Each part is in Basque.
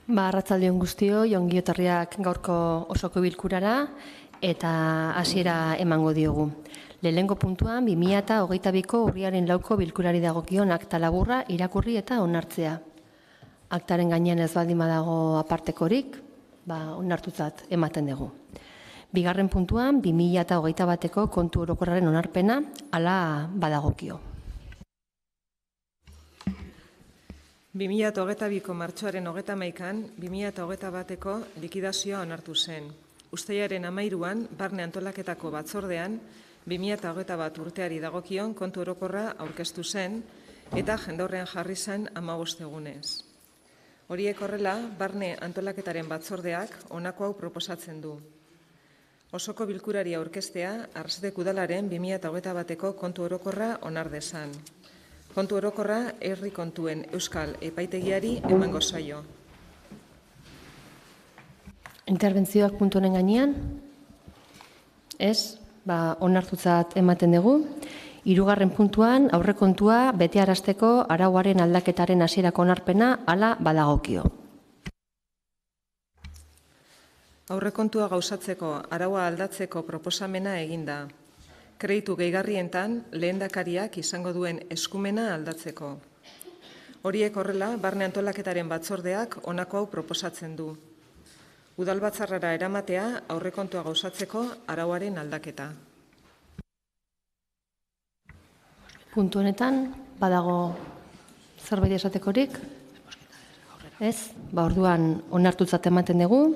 Arratsaldeon guztioi, ongi etorriak gaurko osoko bilkurara eta hasiera emango diogu. Lehenengo puntuan 2022ko urriaren 4ko bilkurari dagokion akta laburra irakurri eta onartzea. Aktaren gainean ez baldin badago apartekorik, onartutzat ematen dugu. Bigarren puntuan 2021ko kontu orokorraren onarpena hala badagokio. 2022ko martxoaren 31an 2021ko likidazioa onartu zen. Uztailaren 13an barne antolaketako batzordean 2021 urteari dagokion kontu orokorra aurkeztu zen eta jendaurrean jarri zen 15 egunez. Horiek horrela, barne antolaketaren batzordeak honako hau proposatzen du. Osoko bilkurari aurkeztea Arrasatek Udalaren 2021ko kontu orokorra onar dezan. Kontu orokorra herri kontuen Euskal Epaitegiari emango zaio. Interbentzioak puntu honen gainean? Ez, onartutzat ematen dugu. Hirugarren puntuan aurrekontua betearazteko arauaren aldaketaren hasierako onarpena hala badagokio. Aurrekontua gauzatzeko araua aldatzeko proposamena eginda. Kreditu gehigarrientan lehendakariak izango duen eskumena aldatzeko. Horiek horrela, barne antolaketaren batzordeak honako hau proposatzen du. Udalbatzarrara eramatea aurrekontua gauzatzeko arauaren aldaketa. Puntu honetan, badago zerbait esatekorik? Ez, orduan onartutzat ematen dugu.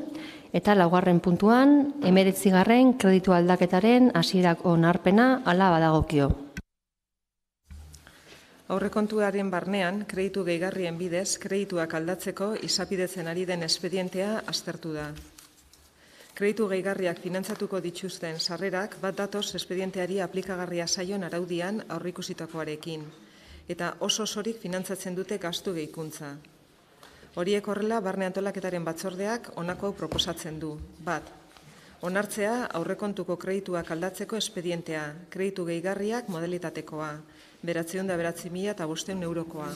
Eta laugarren puntuan, 19. kreditu aldaketaren hasierako onarpena hala badagokio. Aurrekontuaren barnean, kreditu gehigarrien bidez, kredituak aldatzeko izapidetzen ari den espedientea aztertu da. Kreditu gehigarriak finantzatuko dituzten sarrerak bat datoz espedienteari aplikagarria zaion araudian aurreikusitakoarekin, eta oso-osorik finantzatzen dute gastu gehikuntza. Horiek horrela, barne antolaketaren batzordeak honako hau proposatzen du. Bat, onartzea aurrekontuko kredituak aldatzeko espedientea, kreditu gehigarriak modalitatekoa, 909.500 eurokoa.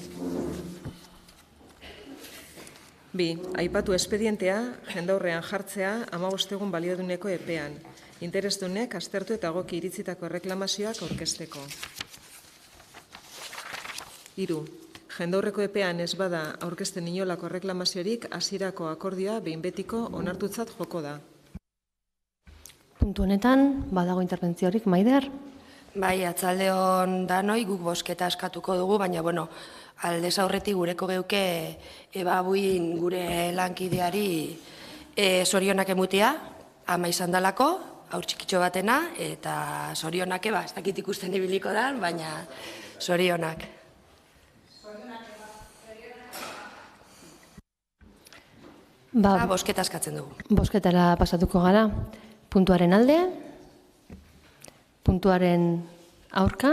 Bi, aipatu espedientea, jendaurrean jartzea 15 egun balioduneko epean, interesdunek aztertu eta egoki iritzitako erreklamazioak aurkezteko. 3. Jendaurreko epean ez bada aurkezten inolako erreklamaziorik hasierako akordioa behin betiko onartutzat joko da. Puntu honetan, badago interbentziorik, Maider? Bai, atzaldeon danoi guk bozketa eskatuko dugu, baina, aldez aurretik gureko geuke buin gure lankideari zorionak emutea, ama izan dalako, haur txikitxo batena, eta zorionak ez dakit ikusten ibiliko da, baina zorionak. Bozketa eskatzen dugu. Bozketara pasatuko gara. Puntuaren alde, puntuaren aurka.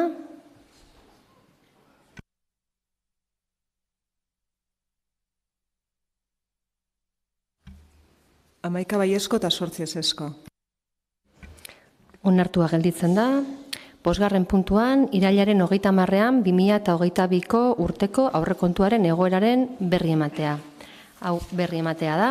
Hamaika baiezko eta 8 ezezko. Onartua gelditzen da. 5. puntuan, irailaren 30ean 2022ko urteko aurrekontuaren egoeraren berri ematea. Hau berri ematea da.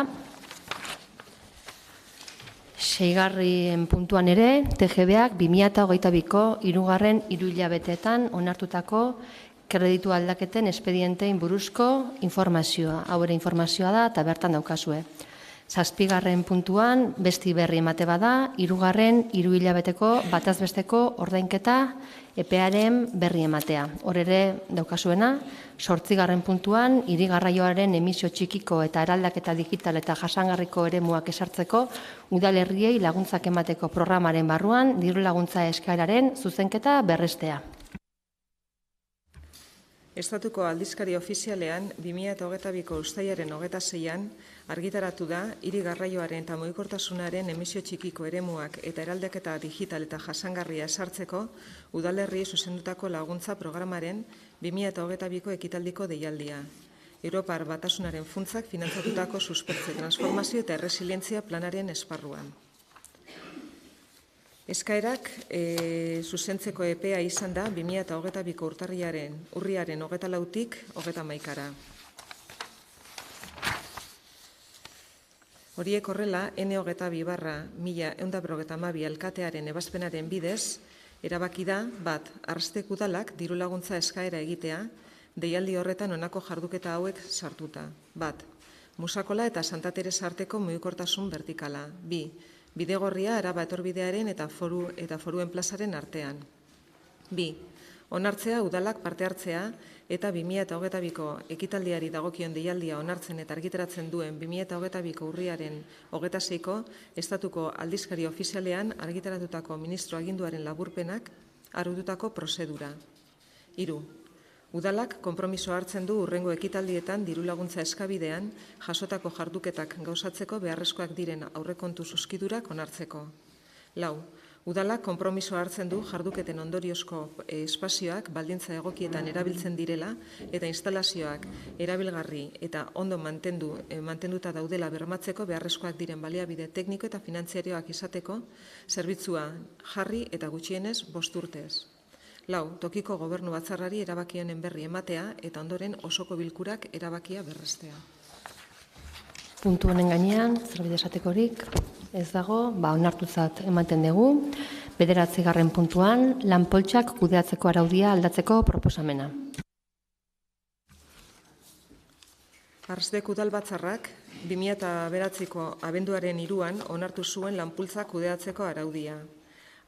6. puntuan ere, TGBak 2022ko 3. hiruhilabeteetan onartutako kreditu aldaketen espedientein buruzko informazioa. Hau ere informazioa da eta bertan daukazue. 7. puntuan, besti berri emate bada, 3. hiruhilabeteko batazbesteko ordainketa epearen berri ematea. Hor ere daukazuena, 8. puntuan, hiri garraioaren emisio txikiko eta eraldaketa digital eta jasangarriko eremuak esartzeko udalerriei laguntzak emateko programaren barruan diru laguntza eskaeraren zuzenketa berrestea. Estatuko aldizkari ofizialean 2022ko uztailaren 26an argitaratu da hiri garraioaren eta mugikortasunaren emisio txikiko eremuak eta eraldaketa digital eta jasangarria esartzeko udalerri zuzendutako laguntza programaren 2022ko ekitaldiko deialdia. Europar Batasunaren funtsak finantzatutako suspertze, transformazio eta erresilientzia planaren esparruan. Eskaerak zuzentzeko epea izan da 2022ko urriaren 24tik 31. Horiek horrela, N22/1152 alkatearen ebazpenaren bidez, erabaki da, bat, Arrastek udalak diru laguntza eskaera egitea, deialdi horretan honako jarduketa hauek sartuta. Bat, Musakola eta Santa Teresa arteko mugikortasun vertikala. Bi, Bidegorria Araba etorbidearen eta foruen plazaren artean. Bi, onartzea udalak parte hartzea eta 2022ko ekitaldiari dagokion deialdia onartzen eta argitaratzen duen 2022ko urriaren 26ko estatuko aldizkari ofizialean argitaratutako ministro aginduaren laburpenak arututako prozedura. Hiru, udalak konpromiso hartzen du hurrengo ekitaldietan diru laguntza eskabidean jasotako jarduketak gauzatzeko beharrezkoak diren aurrekontu zuzkidurak onartzeko. Lau, udalak konpromiso hartzen du jarduketen ondoriozko espazioak baldintza egokietan erabiltzen direla eta instalazioak erabilgarri eta ondo mantenduta daudela bermatzeko beharrezkoak diren baliabide tekniko eta finantziarioak izateko zerbitzua jarri eta gutxienez 5 urtez. Lau, tokiko gobernu batzarrari erabakionen berri ematea eta ondoren osoko bilkurak erabakia berrestea. Puntu honen gainean, zerbait esatekorik ez dago, onartutzat ematen dugu. 9. puntuan, lan-poltsak kudeatzeko araudia aldatzeko proposamena. Arrastek udal batzarrak 2009ko abenduaren 3an onartu zuen lan-poltsak kudeatzeko araudia.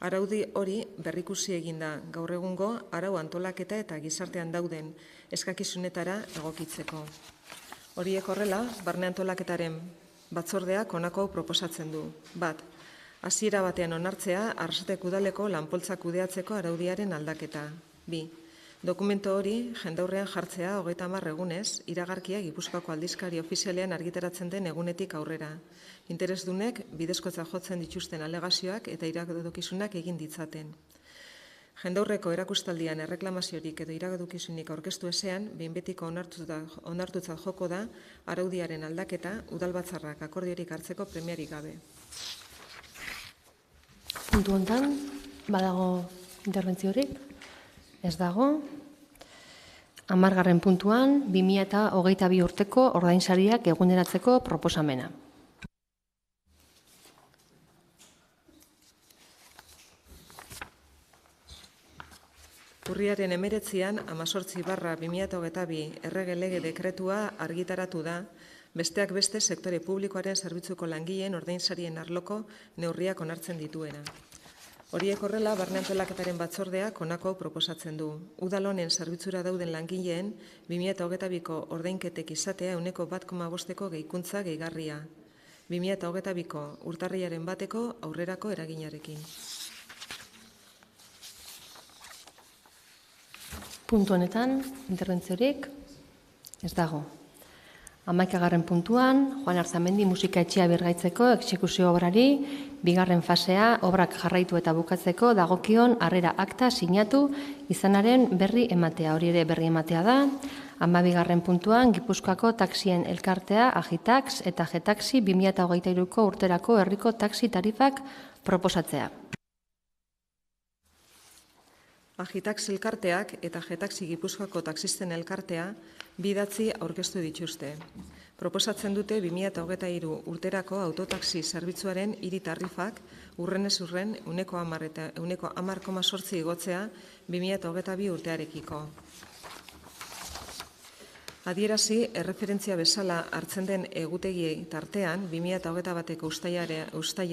Araudi hori berrikusi eginda gaur egungo arau antolaketa eta gizartean dauden eskakizunetara egokitzeko. Horiek horrela, barne antolaketaren batzordeak honako proposatzen du. Bat, hasiera batean onartzea Arrastek udaleko lan-poltsak kudeatzeko araudiaren aldaketa. Bi, dokumento hori jendaurrean jartzea 30 egunez, iragarkia Gipuzkoako aldizkari ofizialean argitaratzen den egunetik aurrera. Interesdunek bidezkotza jotzen dituzten alegazioak eta iradokizunak egin ditzaten. Jendaurreko erakustaldian erreklamaziorik edo iradokizunik aurkeztu ezean, behin betiko onartutzat joko da araudiaren aldaketa udalbatzarrak akordiorik hartzeko premiarik gabe. Puntu hontan, badago interbentziorik? Ez dago. 10. puntuan, 2022 urteko ordainsariak eguneratzeko proposamena. Urriaren 19an 18/2022 errege lege dekretua argitaratu da, besteak beste sektore publikoaren zerbitzuko langileen ordainsarien arloko neurriak onartzen dituena. Horiek horrela, barne antolaketaren batzordeak honako proposatzen du. Udal honen zerbitzura dauden langileen 2022ko ordainketek izatea 1,5%ko gehikuntza gehigarria. 2022ko urtarrilaren 1eko aurrerako eraginarekin. Puntu honetan, interbentziorik ez dago. 11. puntuan, Juan Arzamendi musika etxea birgaitzeko exekuzio obrari, 2. fasea obrak jarraitu eta bukatzeko dagokion harrera akta sinatu izanaren berri ematea. Hori ere berri ematea da. 12. puntuan, Gipuzkoako taxien elkartea, Agitax eta Getaxi 2023ko urterako herriko taxi tarifak proposatzea. Agitax elkarteak eta Getaxi Gipuzkoako taxisten elkartea bidatzi aurkeztu dituzte. Proposatzen dute 2023 urterako autotaxi zerbitzuaren hiri tarifak urrenez urren 10% eta 10,8% igotzea 2022 urtearekiko. Adierazi, erreferentzia bezala hartzen den egutegiei tartean, 2021ko uztaila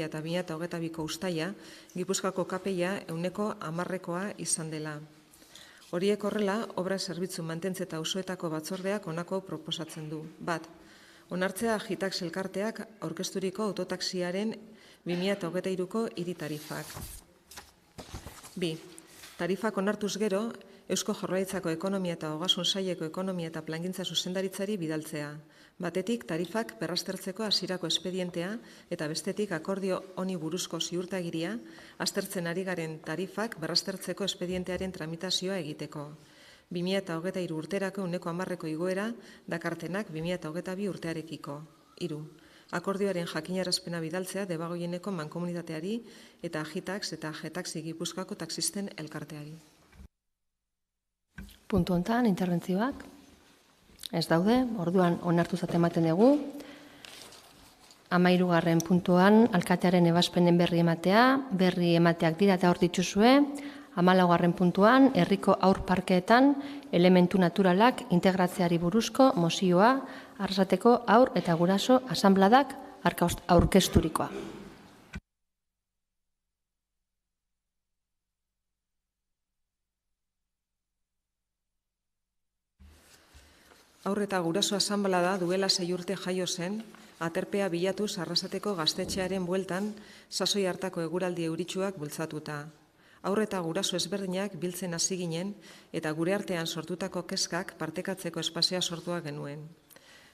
eta 2022ko uztaila, Gipuzkoako KPIa 10% izan dela. Horiek horrela, obra zerbitzu mantentze eta auzoetako batzordeak honako proposatzen du. Bat, onartzea Agitax elkarteak aurkezturiko autotaxiaren 2023ko hiri tarifak. Bi, tarifak onartuz gero, Eusko Jaurlaritzako ekonomia eta ogasun saileko ekonomia eta plangintza zuzendaritzari bidaltzea. Batetik, tarifak berraztertzeko hasierako espedientea eta bestetik akordio honi buruzko ziurtagiria aztertzen ari garen tarifak berraztertzeko espedientearen tramitazioa egiteko. 2023 urterako 10% igoera dakartenak 2022 urtearekiko. 3. Akordioaren jakinarazpena bidaltzea debagoieneko mankomunitateari eta Agitax eta Getaxi Gipuzkoako taxisten elkarteari. Puntu hontan, interbentzioak ez daude, orduan onartuzat ematen dugu. 13. puntuan, alkatearen ebazpenen berri emateak dira eta hor dituzue. 14. puntuan, herriko haur parkeetan elementu naturalak integratzeari buruzko mozioa, Arrasateko haur eta guraso asanbladak aurkezturikoa. Haur eta guraso asanblada duela 6 urte jaio zen, aterpea bilatuz Arrasateko gaztetxearen bueltan sasoi hartako eguraldi euritsuak bultzatuta. Haur eta guraso ezberdinak biltzen hasi ginen eta gure artean sortutako kezkak partekatzeko espazioa sortua genuen.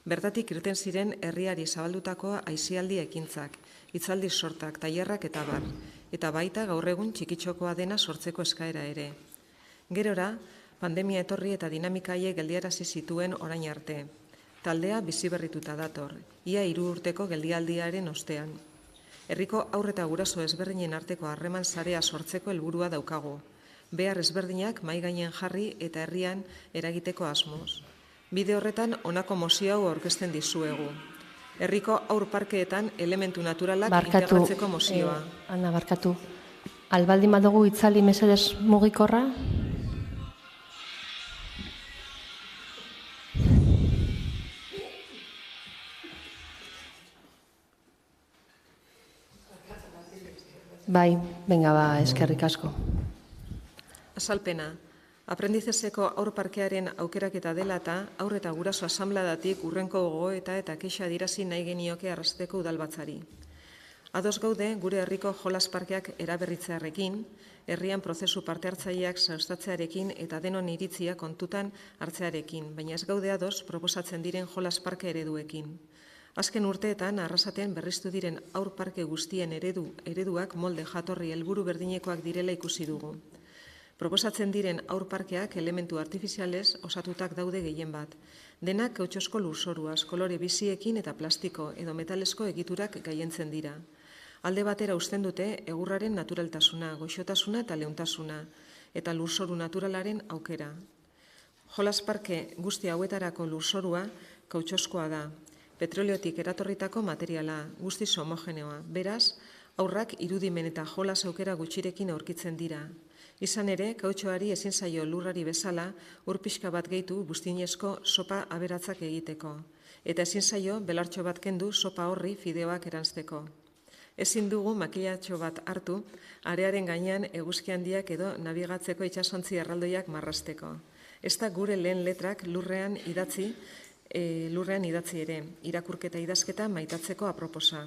Bertatik irten ziren herriari zabaldutako aisialdi ekintzak, hitzaldi sortak, tailerrak eta bar, eta baita gaur egun txikitxokoa dena sortzeko eskaera ere. Gerora, pandemia etorri eta dinamikaiek geldiarazi zituen orain arte. Taldea biziberrituta dator, ia 3 urteko geldialdiaren ostean. Herriko haur eta guraso ezberdinen arteko harreman sarea sortzeko helburua daukagu. Behar ezberdinak mahai gainen jarri eta herrian eragiteko asmoz. Bide horretan honako mozio hau aurkezten dizuegu. Herriko haur parkeetan elementu naturalak integratzeko mozioa. Ana, barkatu. Albaldin badugu itzali mesedez mugikorra? Bai, venga, eskerrik asko. Azalpena. Aprendizeseko haur parkearen aukeraketa dela eta haur eta guraso asanbladatik urrenko gogoeta eta kexa adirazi nahi genioke Arrasateko udalbatzari. Ados gaude gure herriko jolas parkeak eraberritzearekin, herrian prozesu parte hartzaileak sustatzearekin eta denon iritzia kontutan hartzearekin, baina ez gaude ados proposatzen diren jolas parke ereduekin. Azken urteetan Arrasaten berriztu diren haur parke guztien ereduak molde jatorri helburu berdinekoak direla ikusi dugu. Proposatzen diren haur parkeak elementu artifizialez osatutak daude gehien bat. Denak kautxosko lurzoruaz, kolore biziekin eta plastiko edo metalesko egiturak gaientzen dira. Alde batera uzten dute egurraren naturaltasuna, goxotasuna eta leuntasuna, eta lurzoru naturalaren aukera. Jolas parke guzti hauetarako lurzorua kautxoskoa da. Petroliotik eratorritako materiala, guztiz homogeneoa. Beraz, haurrak irudimen eta jolas aukera gutxirekin aurkitzen dira. Izan ere, kautxoari ezin zaio lurrari bezala ur pixka bat gehitu buztinezko sopa aberatzak egiteko. Eta ezin zaio belartxo bat kendu sopa horri fideoak eranzteko. Ezin dugu makilatxo bat hartu, arearen gainean eguzki handiak edo nabigatzeko itsasontzi erraldoiak marrasteko. Ez da gure lehen letrak lurrean idatzi ere, irakurketa idazketa maitatzeko aproposa.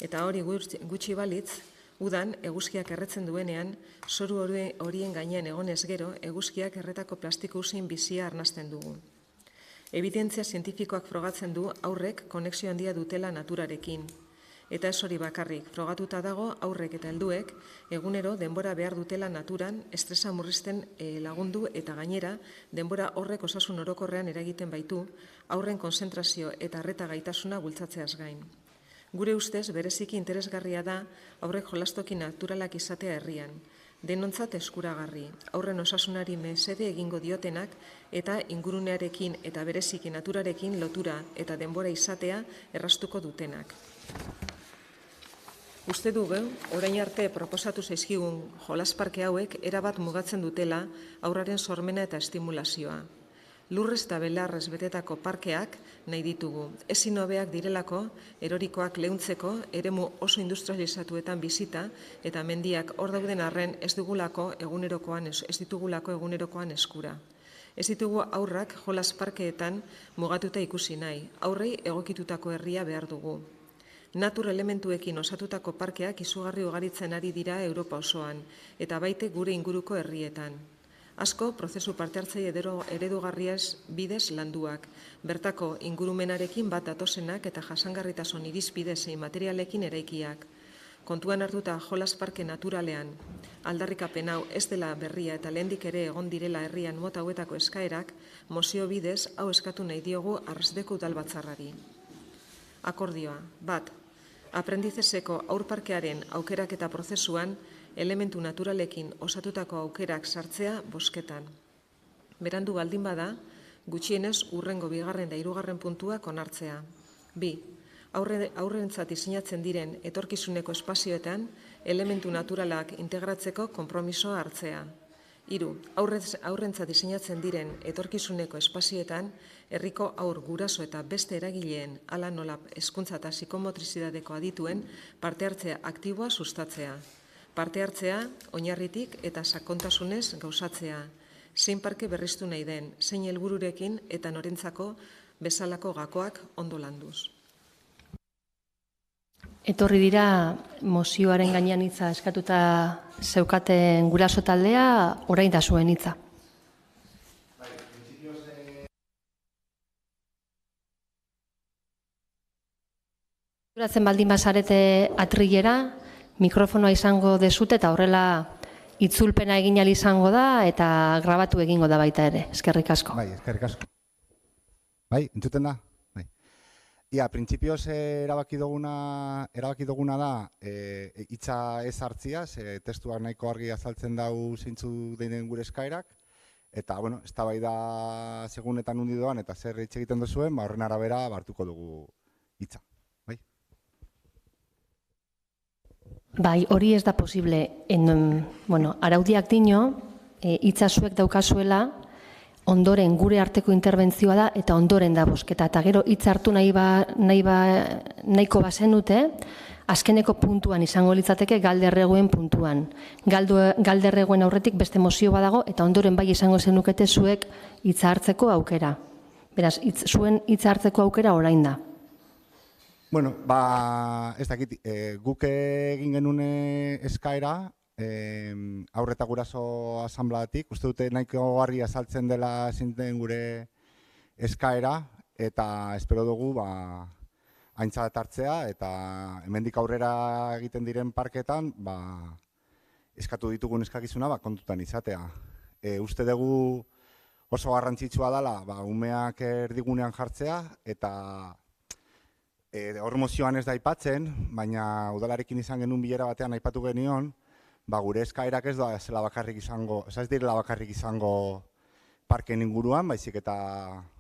Eta hori gutxi balitz, udan eguzkiak erretzen duenean, zoru horien gainean egonez gero, eguzkiak erretako plastiko usin bizia arnasten dugu. Evidentzia zientifikoak frogatzen du aurrek konexio handia dutela naturarekin. Eta ez hori bakarrik, frogatuta dago aurrek eta helduek egunero denbora behar dutela naturan, estresa murrizten lagundu eta gainera denbora horrek osasun orokorrean eragiten baitu, aurren konzentrazio eta arreta gaitasuna bultzatzeaz gain. Gure ustez, bereziki interesgarria da aurrek jolastoki naturalak izatea herrian. Denontzat eskuragarri, aurren osasunari mesede egingo diotenak eta ingurunearekin eta bereziki naturarekin lotura eta denbora izatea erraztuko dutenak. Uste dugu, orain arte proposatu zaizkigun jolasparke hauek erabat mugatzen dutela aurraren sormena eta estimulazioa. Lurrez eta belarrez betetako parkeak nahi ditugu. Ezin hobeak direlako, erorikoak leuntzeko, eremu oso industrializatuetan bizita eta mendiak hor dauden arren ez ditugulako egunerokoan eskura. Ez ditugu aurrak jolas parkeetan mugatuta ikusi nahi, aurrei egokitutako herria behar dugu. Natur elementuekin osatutako parkeak izugarri ugaritzen ari dira Europa osoan, eta baite gure inguruko herrietan. Asko, prozesu parte hartzaile eredugarriaz bidez landuak, bertako ingurumenarekin bat datozenak eta jasangarritasun irizpide zein materialekin eraikiak. Kontuan hartuta jolas parke naturalean, aldarrikapen hau ez dela berria eta lehendik ere egon direla herrian mota hauetako eskaerak, mozio bidez hau eskatu nahi diogu Arrasateko udalbatzarrari. Akordioa, bat, aprendizeseko aurparkearen aukeraketa prozesuan elementu naturalekin osatutako aukerak sartzea bozketan. Berandu baldin bada, gutxienez urrengo 2. eta 3. puntuak onartzea. 2. Aurrentzat diseinatzen diren etorkizuneko espazioetan elementu naturalak integratzeko konpromisoa hartzea. 3. Aurrentzat diseinatzen diren etorkizuneko espazioetan herriko haur, guraso eta beste eragileen hala nola hezkuntza eta psikomotrizidadeko adituen parte hartzea aktiboa sustatzea. Parte hartzea oinarritik eta sakontasunez gauzatzea. Zein parke berriztu nahi den, zein helbururekin eta norentzako bezalako gakoak ondo landuz. Etorri dira mozioaren gainean hitza eskatuta zeukaten guraso taldea, orain da zuen hitza. Duratzen baldin bazarete atrilera, mikrofonoa izango dezute eta horrela itzulpena egin ahal izango da eta grabatu egingo da baita ere. Eskerrik asko. Bai, eskerrik asko. Bai, entzuten da? Bai. Ia, printzipioz erabaki duguna da hitza ez hartzia, testuak nahiko argi azaltzen dau zeintzu den gure eskaerak, eta, bueno, eztabaida segunetan undi doan eta zer hitz egiten duzuen, horren arabera hartuko dugu hitza. Bai, hori ez da posible. Araudiak dino, hitza zuek daukazuela, ondoren gure arteko interbentzioa da eta ondoren da bozketa. Eta gero hitza hartu nahiko bazenute, azkeneko puntuan izango litzateke galderregoen puntuan. Galderregoen aurretik beste mozio badago eta ondoren bai izango zenukete zuek hitza hartzeko aukera. Beraz, zuen hitza hartzeko aukera orain da. Bueno, ez dakit, guk egin genuen eskaera, haur eta guraso asanblatik, uste dute nahiko garri azaltzen dela zinten gure eskaera, eta espero dugu aintzat hartzea, eta hemendik aurrera egiten diren parketan, eskatu ditugun eskakizuna kontutan izatea. Uste dugu oso garrantzitsua dela, umeak erdigunean jartzea, eta hor mozioan ez da aipatzen, baina udalarekin izan genuen bilera batean aipatu genion, gure eskaerak ez da zela bakarrik izango, ez direla bakarrik izango parken inguruan, baizik eta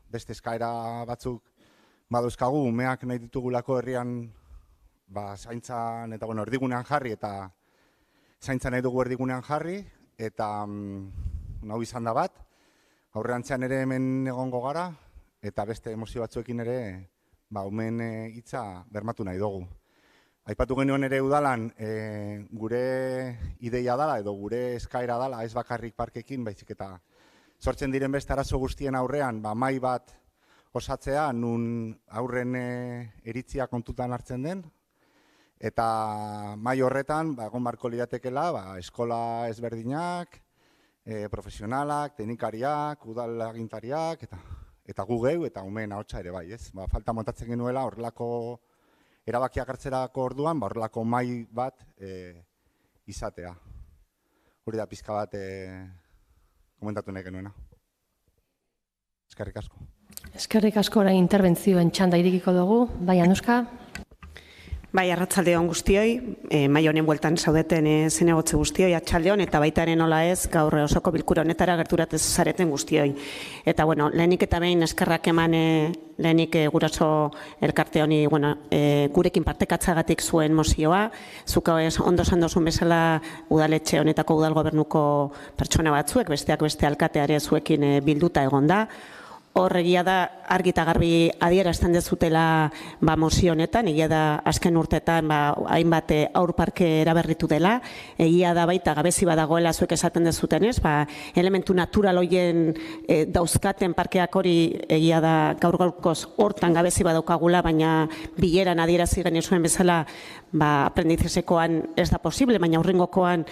beste eskaera batzuk baduzkagu, umeak nahi ditugulako herrian zaintzan eta erdigunean jarri, eta zaintzan nahi dugu erdigunean jarri, eta hau izan da bat, aurrerantzean ere hemen egongo gara, eta beste emozio batzuekin ere umeen hitza bermatu nahi dugu. Aipatu genuen ere udalan gure ideia dela edo gure eskaera dela ez bakarrik parkekin, baizik eta sortzen diren beste arazo guztien aurrean mahai bat osatzea nun aurren iritzia kontutan hartzen den, eta mahai horretan egon barko liratekela eskola ezberdinak, profesionalak, teknikariak, udal agintariak, eta gu geu eta umeen ahotsa ere bai, ez? Falta montatzen genuela horrelako erabakiak hartzerako orduan, horrelako mahai bat izatea. Hori da pizka bat komentatu nahi genuena. Eskerrik asko. Eskerrik asko orain interbentzioen txanda irekiko dugu. Bai, Anuska? Bai, arratsalde on guztioi, mahai honen bueltan zaudeten zinegotze guztioi, arratsalde on, eta baita ere nola ez, gaur osoko bilkura honetara gerturatzen zareten guztioi. Eta, lehenik eta behin eskerrak eman lehenik guraso elkarte honi, gurekin partekatzagatik zuen mozioa, zuk ondo esan dozun bezala udaletxe honetako udal gobernuko pertsona batzuek, besteak beste alkateare zuekin bilduta egon da. Hor egia da argi eta garbi adierazten dezutela mozio honetan, egia da azken urteetan hainbat haur parke eraberritu dela, egia da baita gabezi badagoela zuek esaten dezutenez, elementu natural horien dauzkaten parkeak hori egia da gaur-gaurkoz hortan gabezi badaukagula, baina bileran adierazi genizuen bezala aprendizajekoan ez da posible, baina hurrengokoan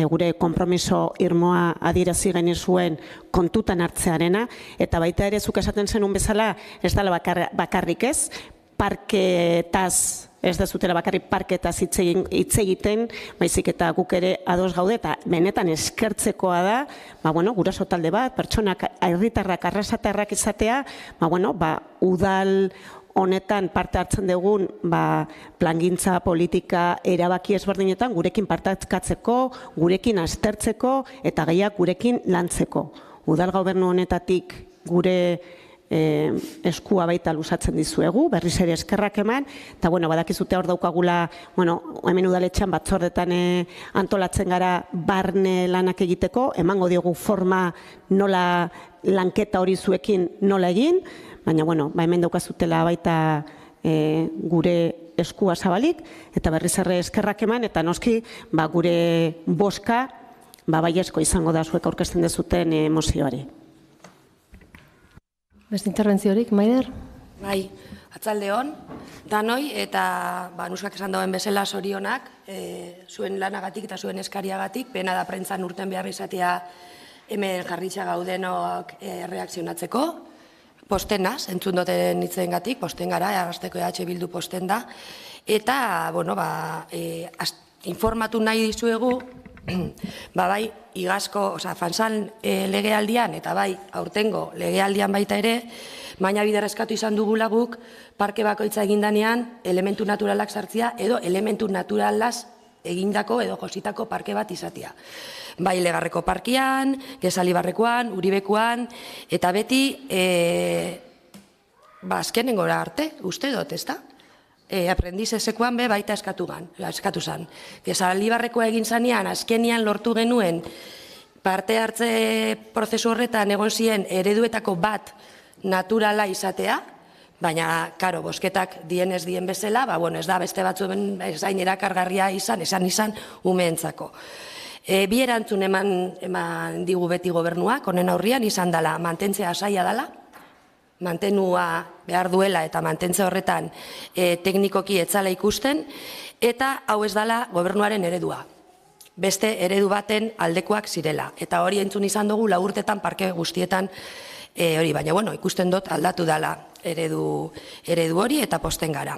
gure konpromiso irmoa adierazi genizuen kontutan hartzearena, eta baita ere zuk esaten zenun bezala ez dela bakarrik ez, parketaz, ez dezutela bakarrik parketaz hitz egiten, baizik eta guk ere ados gaude, eta benetan eskertzekoa da, guraso talde bat, pertsonak herritarrak, arrasatarrak izatea, udal honetan parte hartzen dugun plangintza, politika, erabaki ezberdinetan gurekin partekatzeko, gurekin aztertzeko eta gehiak gurekin lantzeko. Udal gobernu honetatik gure eskua baita luzatzen dizuegu, berriz ere eskerrak eman, eta badakizute hor daukagula, hemen udaletxean batzordetan antolatzen gara barne lanak egiteko, emango diogu forma nola lanketa hori zuekin nola egin, baina hemen daukazutela baita gure eskua zabalik, eta berriz ere eskerrak eman, eta noski gure boska baiezko izango da zuek aurkezten dezuten mozioari. Beste interbentziorik, Maider? Bai, atzalde hon, danoi, eta nuskak esan dauen bezala zorionak, zuen lanagatik eta zuen eskariagatik, pena da prentzan urten behar izatea hemen jarritxa gaudenok reakzionatzeko, postenaz, entzun duten hitzen gatik, posten gara, Arrasteko EH Bildu posten da, eta, informatu nahi dizuegu, bai, igazko, fanzal legealdian, eta bai, aurtengo legealdian baita ere, baina bider eskatu izan dugula guk, parke bakoitza egindanean, elementu naturalak sartzia, edo elementu naturalaz egindako edo jositako parke bat izatea. Bai, Legarreko parkian, Gezalibarrekoan, Uribekuan, eta beti, azkenengora arte, uste dut, ezta? Aprendizesekuan baita eskatu zan. Gezalibarrekoa egin zanean, azkenian lortu genuen parte hartze prozesu horretan egon ziren ereduetako bat naturala izatea, baina, karo, bosketak dienez dien bezala, ez da beste batzuen zain erakargarria izan umeentzako. Bi erantzun eman digu beti gobernuak, honen aurrian izan dela, mantentzea saia dela, mantenua behar duela eta mantentze horretan teknikoki etzala ikusten, eta hau ez dela gobernuaren eredua. Beste eredu baten aldekoak zirela. Eta hori entzun izan dugu 4 urtetan parke guztietan hori, baina ikusten dut aldatu dela eredu hori eta posten gara.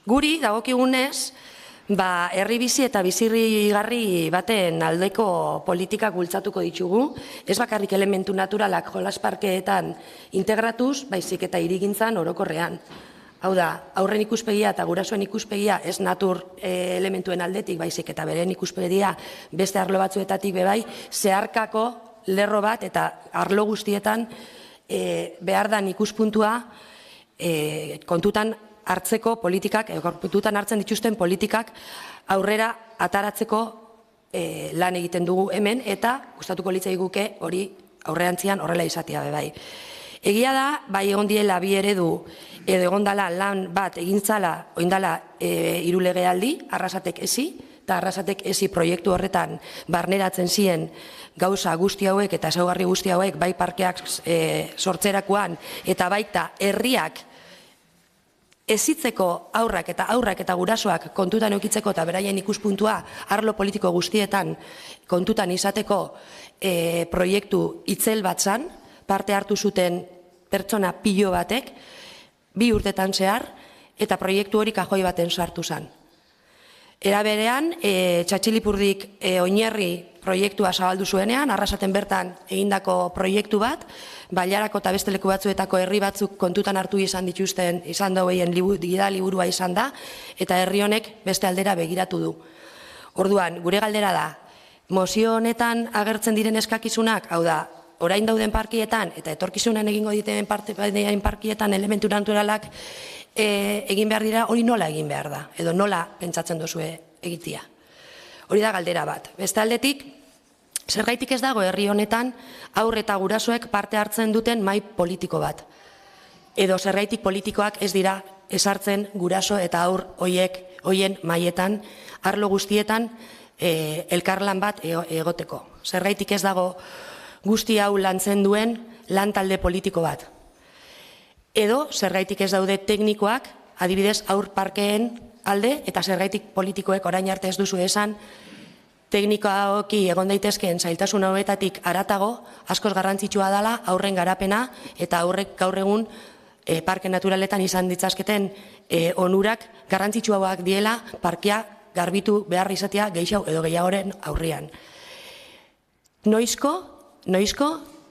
Guri dagokigunez, herri bizi eta bizirrigarri baten aldeko politikak bultzatuko ditugu, ez bakarrik elementu naturalak jolasparkeetan integratuz, baizik eta hirigintzan orokorrean. Hau da, aurren ikuspegia eta gurasoen ikuspegia ez natur elementuen aldetik, baizik eta beren ikuspegia beste arlo batzuetatik bebai, zeharkako lerro bat eta arlo guztietan behar dan ikuspuntua kontutan hartzeko politikak, kontutan hartzen dituzten politikak aurrera ataratzeko lan egiten dugu hemen, eta gustatuko litzaiguke hori aurrerantzean horrela izatea bebai. Egia da, bai egon diela bi eredu, edo egon dela lan bat egintzala, oindala 3 legealdi, Arrasatek esi, eta Arrasatek esi proiektu horretan barneratzen ziren gauza guzti hauek eta ezaugarri guzti hauek, bai parkeak sortzerakoan, eta baita herriak ezitzeko aurrak eta gurasoak kontutan eukitzeko eta beraien ikuspuntua arlo politiko guztietan kontutan izateko proiektu itzel bat zan, parte hartu zuten pertsona pilo batek, 2 urtetan zehar, eta proiektu hori kajoi baten sartu zan. Era berean, Txatxilipurdik oinarri proiektua zabaldu zuenean, Arrasaten bertan egindako proiektu bat, Bailarako eta beste leku batzuetako herri batzuk kontutan hartu izan dituzten, izan dauen gida liburua izan da, eta herri honek beste aldera begiratu du. Orduan, gure galdera da, mozio honetan agertzen diren eskakizunak, hau da, orain dauden parkietan, eta etorkizunan egingo diten parkietan elementu naturalak egin behar dira, hori nola egin behar da, edo nola pentsatzen duzue egitea. Hori da galdera bat. Beste aldetik, zergaitik ez dago herri honetan haur eta gurasoek parte hartzen duten mahai politiko bat. Edo zergaitik politikoak ez dira esartzen guraso eta haur hoien mahaietan, arlo guztietan elkarlan bat egoteko. Zergaitik ez dago guzti hau lantzen duen lan talde politiko bat. Edo zergaitik ez daude teknikoak, adibidez haur parkeen alde, eta zergaitik politikoek orain arte ez duzu esan, teknikoki egon daitezkeen zailtasun hauetatik haratago, askoz garrantzitsua dela aurren garapena, eta aurrek gaur egun parke naturaletan izan ditzazketen onurak garrantzitsuagoak diela parkea garbitu behar izatea gehiago edo gehiagoren aurrean. Noizko,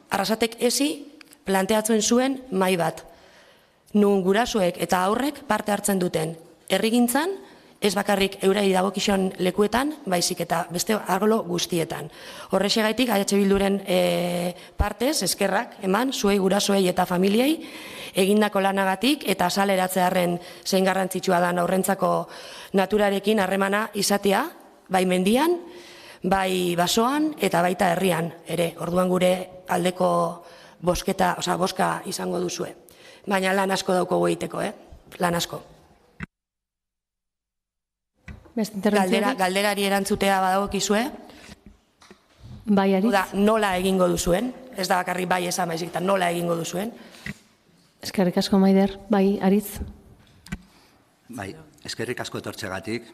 Arrasatek esi planteatzen zuen mahai bat. Nun gurasoek eta aurrek parte hartzen duten herrigintzan ez bakarrik eurei dagokizon lekuetan, baizik eta beste arlo guztietan. Horrexegatik, AH Bilduren partez, eskerrak eman, zuei, gurasoei eta familiei, egindako lanagatik eta azaleratzearen zein garrantzitsua da aurrentzako naturarekin harremana izatea, bai mendian, bai basoan eta baita herrian ere. Orduan gure aldeko boska izango duzue. Baina lan asko dauko egiteko, lan asko. Galderari erantzutea badagokizue. Bai, Aritz. Da, nola egingo duzuen, ez da bakarrik bai esan baizik, eta nola egingo duzuen. Eskerrik asko, Maider. Bai, Aritz. Bai, eskerrik asko etortzegatik,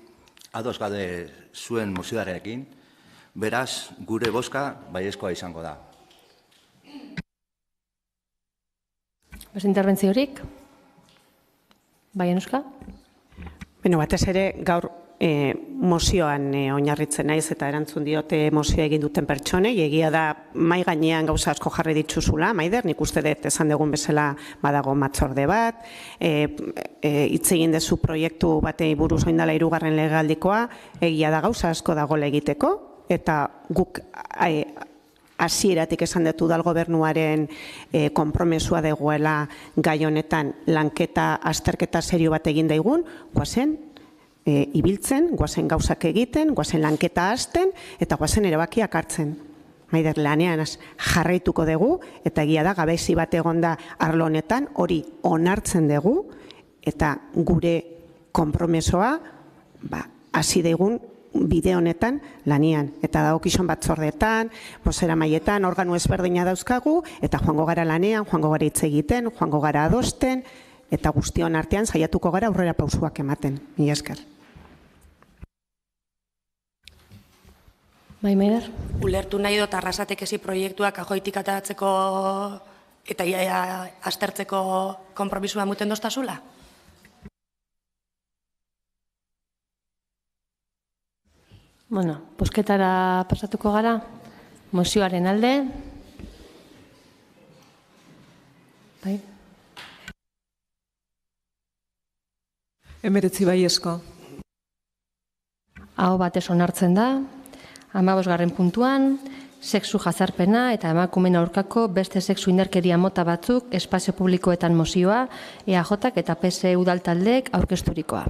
ados gaude zuen mozioarekin, beraz, gure bozka baiezkoa izango da. Beste interbentziorik? Bai, Enuska? Beno, batez ere, gaur mozioan oinarritzen naiz eta erantzun diote mozioa egin duten pertsonei, egia da mai gainean gauza asko jarri dituzula, Maider, nik uste dut esan dugun bezala badago batzorde bat, hitz egin dezu proiektu batei buruz orain dela 3. legealdikoa, egia da gauza asko dagoela egiteko, eta guk hasieratik esan dut udal gobernuaren konpromesua dagoela gai honetan lanketa, azterketa serio bat egin daigun, goazen, ibiltzen, goazen gauzak egiten, goazen lanketa hasten, eta goazen erabakiak hartzen. Maider, lanean jarraituko dugu, eta egia da, gabezi bat egonda arlo honetan, hori onartzen dugu, eta gure konpromesoa, hasi daigun bide honetan lanian. Eta dagokizon batzordeetan, bozeramaietan, organu ezberdina dauzkagu, eta joango gara lanean, joango gara hitz egiten, joango gara adosten, eta guztion artean saiatuko gara aurrera pausuak ematen. Mila esker. Bai, Maider? Ulertu nahi dut Arrasatek ezi proiektuak ajoitik ateratzeko eta aztertzeko konpromisua muten doztazula? Bueno, bozketara pasatuko gara, mozioaren alde. Bai. 19 baiezko. Aho batez onartzen da, 15. puntuan, sexu jazarpena eta emakumeen aurkako beste sexu indarkeria mota batzuk espazio publikoetan mozioa, EAJak eta PSE udal taldeek aurkezturikoa.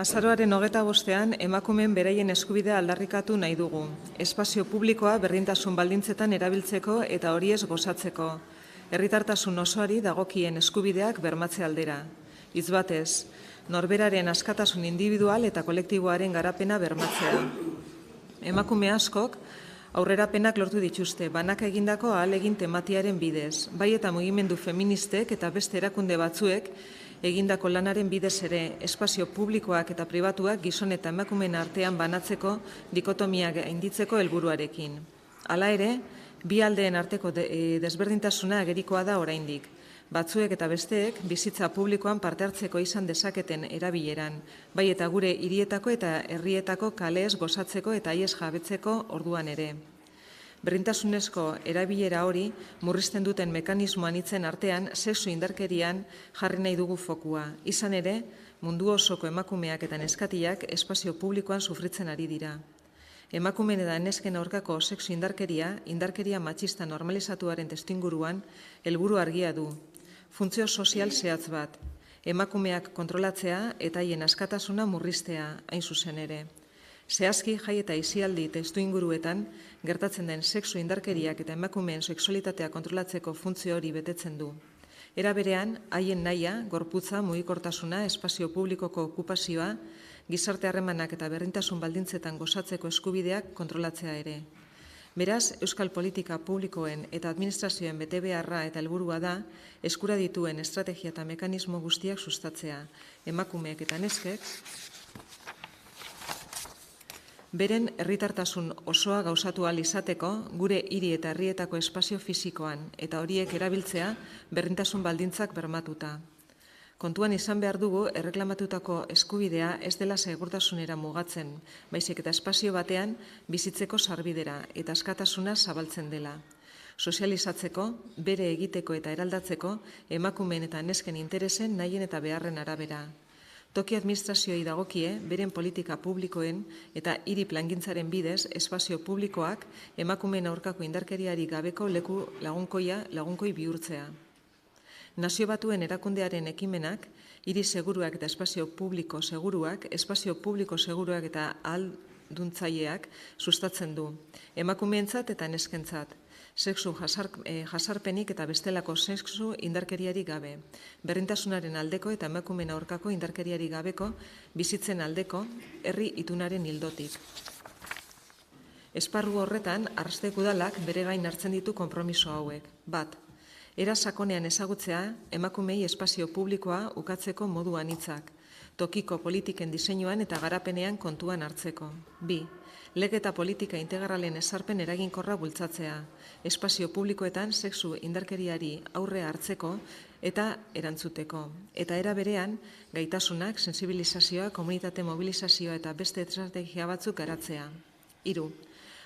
Azaroaren 25ean emakumeen beraien eskubidea aldarrikatu nahi dugu. Espazio publikoa berdintasun baldintzetan erabiltzeko eta horiez gozatzeko. Herritartasun osoari dagokien eskubideak bermatze aldera. Hitz batez, norberaren askatasun individual eta kolektiboaren garapena bermatzea. Emakume askok aurrerapenak lortu dituzte, banak egindako ahalegin tematiaren bidez, bai eta mugimendu feministek eta beste erakunde batzuek egindako lanaren bidez ere, espazio publikoak eta pribatuak gizon eta emakumeen artean banatzeko dikotomia gainditzeko helburuarekin. Hala ere, bi aldeen arteko desberdintasuna agerikoa da oraindik. Batzuek eta besteek bizitza publikoan parte hartzeko izan dezaketen erabileran, bai eta gure hirietako eta herrietako kaleez gozatzeko eta haiez jabetzeko orduan ere. Berdintasunezko erabilera hori murrizten duten mekanismoan hitzen artean sexu indarkerian jarri nahi dugu fokua. Izan ere, mundu osoko emakumeak eta neskatiak espazio publikoan sufritzen ari dira. Emakumeen eta nesken aurkako sexu indarkeria matxista normalizatuaren testuinguruan helburu argia du. Funtzio sozial zehatz bat, emakumeak kontrolatzea eta haien askatasuna murriztea hain zuzen ere. Zehazki jai eta aisialdi testuinguruetan gertatzen den sexu indarkeriak eta emakumeen sexualitatea kontrolatzeko funtzio hori betetzen du. Era berean, haien nahia, gorputza, mugikortasuna, espazio publikoko okupazioa, gizarte harremanak eta berdintasun baldintzetan gozatzeko eskubideak kontrolatzea ere. Beraz, euskal politika publikoen eta administrazioen betebeharra eta helburua da, eskura dituen estrategia eta mekanismo guztiak sustatzea, emakumeek eta neskek, beren herritartasun osoa gauzatu ahal izateko gure hiri eta herrietako espazio fisikoan eta horiek erabiltzea berdintasun baldintzak bermatuta. Kontuan izan behar dugu erreklamatutako eskubidea ez dela segurtasunera mugatzen, baizik eta espazio batean bizitzeko sarbidera eta askatasuna zabaltzen dela. Sozializatzeko, bere egiteko eta eraldatzeko, emakumeen eta nesken interesen nahien eta beharren arabera. Toki administrazioei dagokie, beren politika publikoen eta hiri plangintzaren bidez, espazio publikoak emakumeen aurkako indarkeriari gabeko leku lagunkoi bihurtzea. Nazio Batuen erakundearen ekimenak, hiri seguruak eta espazio publiko seguruak eta ahalduntzaileak sustatzen du, emakumeentzat eta neskentzat. Sexu jasarpenik eta bestelako sexu indarkeriari gabe, berdintasunaren aldeko eta emakumeen aurkako indarkeriari gabeko bizitzen aldeko herri itunaren ildotik. Esparru horretan, Arrastek Udalak bere gain hartzen ditu konpromiso hauek. Bat, era sakonean ezagutzea emakumei espazio publikoa ukatzeko modu anitzak, tokiko politiken diseinuan eta garapenean kontuan hartzeko. Bi, lege eta politika integralen ezarpen eraginkorra bultzatzea, espazio publikoetan sexu indarkeriari aurre hartzeko eta erantzuteko. Eta era berean, gaitasunak, sensibilizazioa, komunitate mobilizazioa eta beste estrategia batzuk garatzea. 3.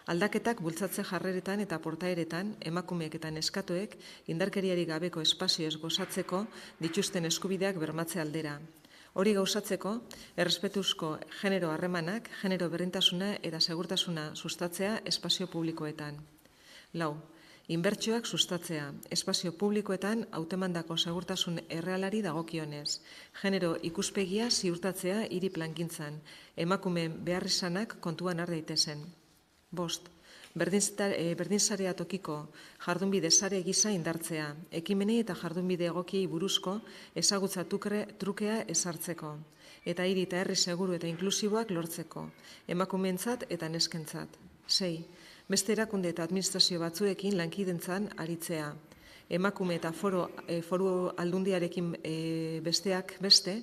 Aldaketak bultzatze jarreretan eta portaeretan, emakumeek eta neskatoek indarkeriari gabeko espazioez gozatzeko dituzten eskubideak bermatze aldera. Hori gauzatzeko, errespetuzko genero harremanak, genero berdintasuna eta segurtasuna sustatzea espazio publikoetan. 4. Inbertsioak sustatzea, espazio publikoetan hautemandako segurtasun errealari dagokionez. Genero ikuspegia ziurtatzea hiri plangintzan, emakumeen beharrizanak kontuan har daitezen. 5. Berdinsarea tokiko jardunbide sare gisa indartzea, ekimenei eta jardunbide egokiei buruzko ezagutza trukea ezartzeko, eta hiri eta herri seguru eta inklusiboak lortzeko, emakumeentzat eta neskentzat. 6. Beste erakunde eta administrazio batzuekin lankidentzan aritzea, emakume eta foru aldundiarekin besteak beste,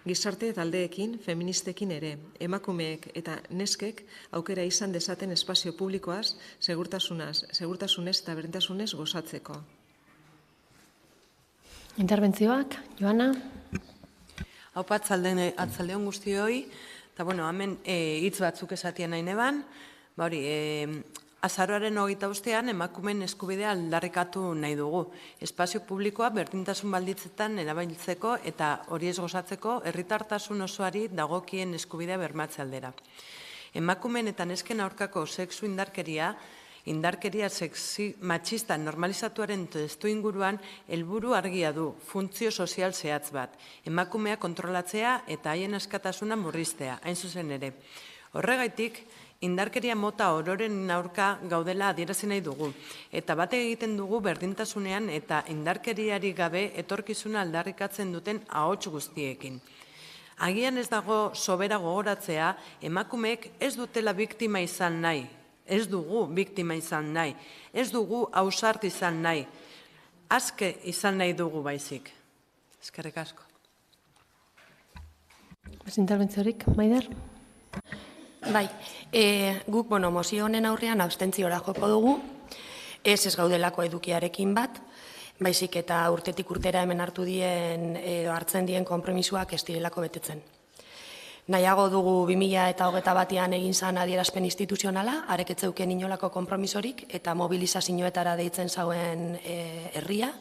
gizarte taldeekin, feministekin ere, emakumeek eta neskek aukera izan dezaten espazio publikoaz, segurtasunez eta berdintasunez gozatzeko. Interbentzioak, Joana? Haupa atzaldeon guztioi, eta hemen hitz batzuk esatien nahi neban, azaroaren 25ean emakumeen eskubidea aldarrikatu nahi dugu. Espazio publikoa berdintasun balditzetan erabiltzeko eta hori ez gozatzeko herritartasun osoari dagokien eskubidea bermatze aldera. Emakumeen eta nesken aurkako sexu indarkeria matxista normalizatuaren testu inguruan helburu argia du, funtzio sozial zehatz bat, emakumea kontrolatzea eta haien askatasuna murriztea, hain zuzen ere. Horregaitik, indarkeria mota ororen aurka gaudela adierazi nahi dugu, eta bat egiten dugu berdintasunean eta indarkeriari gabe etorkizuna aldarrikatzen duten ahots guztiekin. Agian ez dago sobera gogoratzea, emakumeek ez dutela biktima izan nahi, ez dugu biktima izan nahi, ez dugu ausart izan nahi, aske izan nahi dugu baizik. Eskerrik asko. Interbentziorik, Maider? Bai, guk mozio honen aurrean abstentziora joko dugu, ez gaudelako edukiarekin bat, baizik eta urtetik urtera hemen hartzen dien konpromisoak ez direlako betetzen. Nahiago dugu 2021an egin zan adierazpen instituzionala, areketzeuken inolako konpromisorik, eta mobilizazioetara deitzen zauen herria,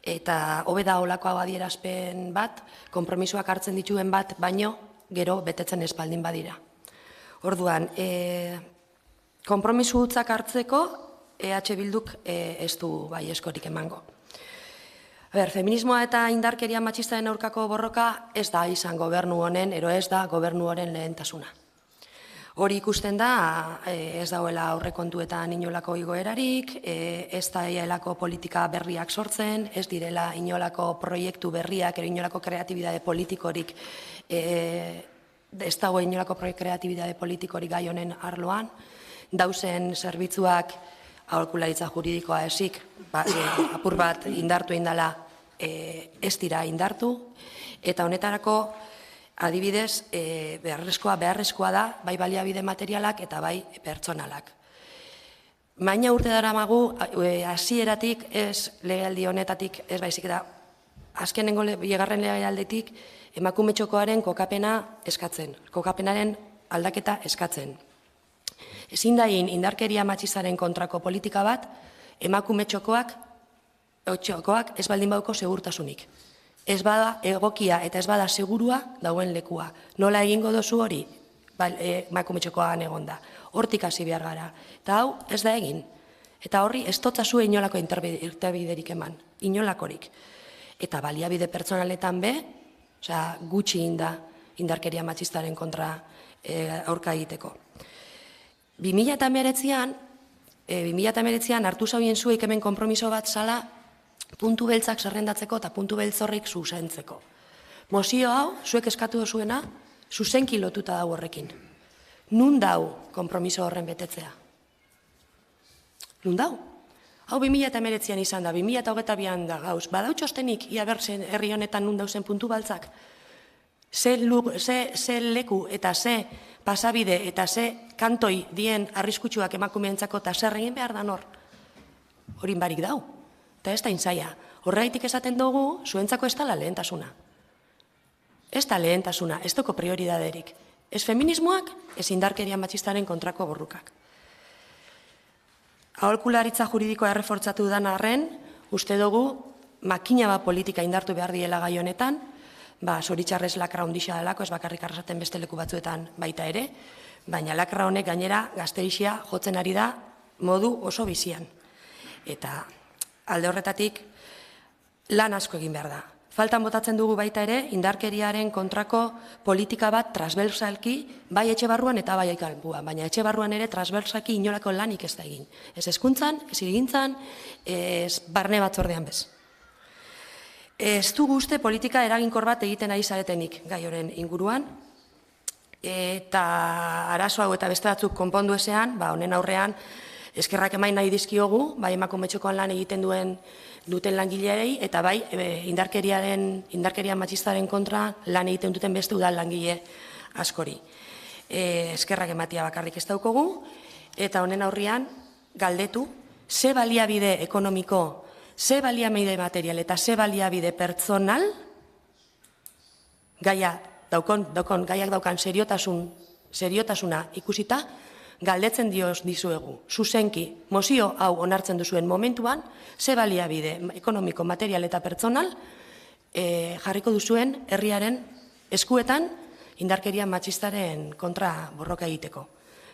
eta hobe da olako adierazpen bat, konpromisoak hartzen dituen bat, baino gero betetzen espaldin badira. Orduan, konpromiso hutzak hartzeko, EH Bilduk ez du bai eskorik emango. Feminismoa eta indarkeria matxistaren aurkako borroka ez da izan gobernu honen, ero ez da gobernu honen lehentasuna. Hori ikusten da, ez dauela aurrekontuetan inolako igoerarik, ez da inolako politika berriak sortzen, ez direla inolako proiektu berriak, inolako kreatibidade politikorik, ez dago inolako kreatibidade politikorik gai honen arloan, dauzen zerbitzuak aholkularitza juridikoa esik, apur bat indartu indala ez dira indartu, eta honetarako adibidez beharrezkoa da, bai baliabide materialak eta bai pertsonalak. Baina urte daramagu, hasieratik ez legealdi honetatik ez baizik eta azkenengo bigarren legealditik emakume txokoaren kokapenaren aldaketa eskatzen. Ezin da egin indarkeria matxistaren kontrako politika bat, emakume txokoak ez baldin bauko segurtasunik. Ez bada egokia eta ez bada segurua dauen lekua. Nola egingo dozu hori? Emakume txokoan egonda. Hortik hasi behar gara. Eta hau ez da egin. Eta horri ez totzazu inolako interbiderik eman. Inolakorik. Eta baliabide pertsonaletan gutxi inda indarkeria matxistaren kontra aurka egiteko. 2019an hartu zauen zuek hemen konpromiso bat zala puntu beltzak zerrendatzeko eta puntu beltzorrik zuzentzeko. Mozio hau, zuek eskatu dozuena, zuzenki lotuta dau horrekin. Nun dau konpromiso horren betetzea? Nun dau? Hau 2019an izan da, 2022an da gauz. Badau txostenik, ia berzen herri honetan nun dauzen puntu beltzak? Ze leku eta ze pasabide eta ze kantoi dien arriskutsuak emakumeentzako eta zer egin behar da nor? Horin barik dau. Eta ez da intzaia. Horregaitik esaten dugu, zuentzako ez da lehentasuna. Ez da lehentasuna, ez doko prioridaderik. Ez feminismoak, ez indarkeria matxistaren kontrako borrukak. Aholkularitza juridikoa errefortzatu dan arren, uste dugu, makina bat politika indartu behar diela gai honetan, zoritxarrez lakra ondixea delako, ez bakarrik arrasaten beste leku batzuetan baita ere, baina lakra honek gainera gazterixia jotzen ari da modu oso bizian. Eta alde horretatik lan asko egin behar da. Faltan botatzen dugu baita ere, indarkeriaren kontrako politika bat transversalki, bai etxe barruan eta bai kanpoan, baina etxe barruan ere transversalki inolako lanik ez da egin. Ez hezkuntzan, ez hirigintzan, ez barne batzordean bez. Ez dugu uste politika eraginkor bat egiten ari zaretenik gai horren inguruan, eta arazo hau eta beste batzuk konpondu ezean, honen aurrean, eskerrak emain nahi dizkiogu, bai emakume txokoan lan egiten duten langileei, eta bai indarkeria matxistaren kontra lan egiten duten beste udal langile askori. Eskerrak ematia bakarrik ez daukogu, eta honen aurrean galdetu, ze baliabide ekonomiko, ze baliabide material eta ze baliabide pertsonal gaiak daukan seriotasuna ikusita, galdetzen dizuegu, zuzenki, mozio hau onartzen duzuen momentuan, ze baliabide ekonomiko, material eta pertsonal jarriko duzuen herriaren eskuetan indarkeria matxistaren kontra borroka egiteko.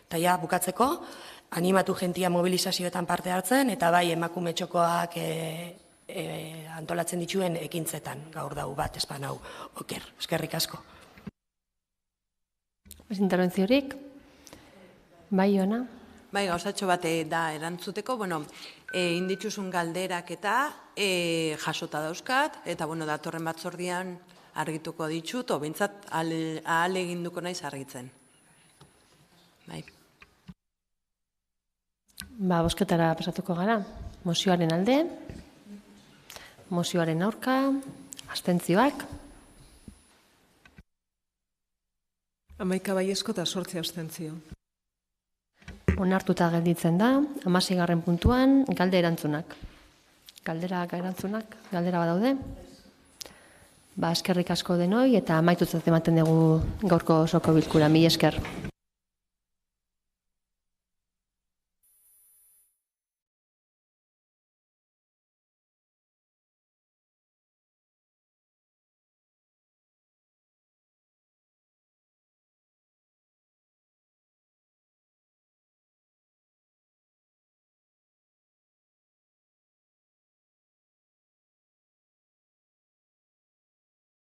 Eta ja, bukatzeko, animatu jentia mobilizazioetan parte hartzen, eta bai emakume txokoak antolatzen dituen ekintzetan, gaur dau bat, espan hau, oker, eskerrik asko. Interbentziorik? Bai, Ona? Bai, gauzatxo bat da erantzuteko, indituzun galderak eta jasota dauzkat, eta datorren batzordian argituko ditut, o bintzat ahal eginduko naiz argitzen. Bai. Bosketara pasatuko gara. Mozioaren alde, mozioaren aurka, abstentzioak. 11 baiezko eta 8 abstentzio. Onartuta gelditzen da, 16. puntuan, galde erantzunak. Galdera badaude. Eskerrik asko denoi eta amaitutzat ematen dugu gaurko osoko bilkura. Mila esker.